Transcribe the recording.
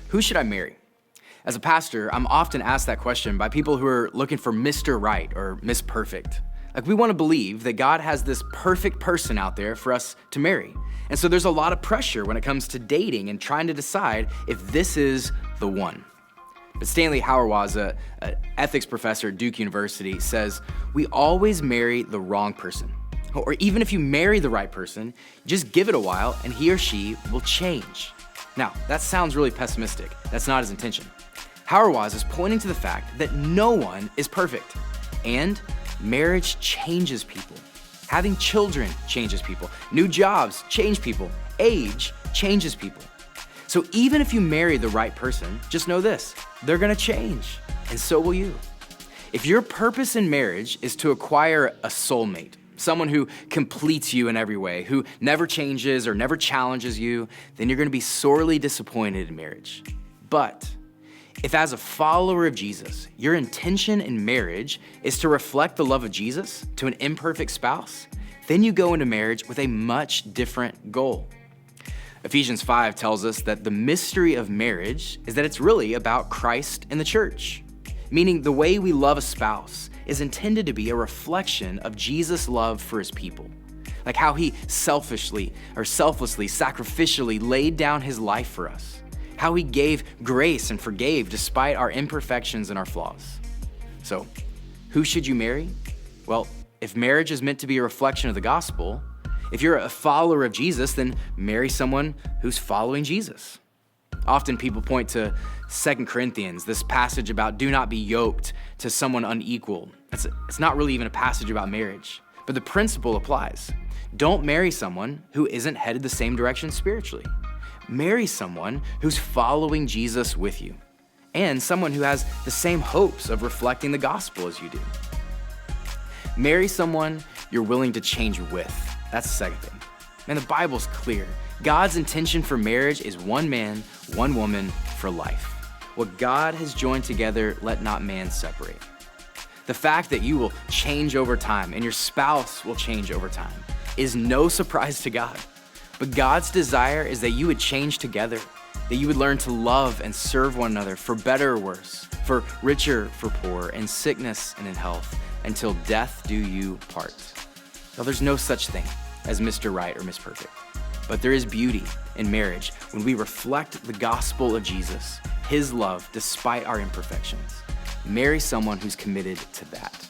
Who should I marry? As a pastor, I'm often asked that question by people who are looking for Mr. Right or Miss Perfect. Like, we want to believe that God has this perfect person out there for us to marry. And so there's a lot of pressure when it comes to dating and trying to decide if this is the one. But Stanley Hauerwas, an ethics professor at Duke University, says, we always marry the wrong person. Or even if you marry the right person, just give it a while and he or she will change. Now, that sounds really pessimistic. That's not his intention. Hauerwas is pointing to the fact that no one is perfect. And marriage changes people. Having children changes people. New jobs change people. Age changes people. So even if you marry the right person, just know this, they're gonna change, and so will you. If your purpose in marriage is to acquire a soulmate, someone who completes you in every way, who never changes or never challenges you, then you're gonna be sorely disappointed in marriage. But if as a follower of Jesus, your intention in marriage is to reflect the love of Jesus to an imperfect spouse, then you go into marriage with a much different goal. Ephesians 5 tells us that the mystery of marriage is that it's really about Christ and the church, meaning the way we love a spouse is intended to be a reflection of Jesus' love for his people, like how he selflessly, sacrificially laid down his life for us, how he gave grace and forgave despite our imperfections and our flaws. So, who should you marry? Well, if marriage is meant to be a reflection of the gospel, if you're a follower of Jesus, then marry someone who's following Jesus. Often people point to 2 Corinthians, this passage about do not be yoked to someone unequal. It's not really even a passage about marriage, but the principle applies. Don't marry someone who isn't headed the same direction spiritually. Marry someone who's following Jesus with you, and someone who has the same hopes of reflecting the gospel as you do. Marry someone you're willing to change with. That's the second thing. Man, the Bible's clear. God's intention for marriage is one man, one woman for life. What God has joined together, let not man separate. The fact that you will change over time and your spouse will change over time is no surprise to God. But God's desire is that you would change together, that you would learn to love and serve one another for better or worse, for richer, for poor, in sickness and in health, until death do you part. Now, there's no such thing as Mr. Right or Miss Perfect, but there is beauty in marriage when we reflect the gospel of Jesus, his love despite our imperfections. Marry someone who's committed to that.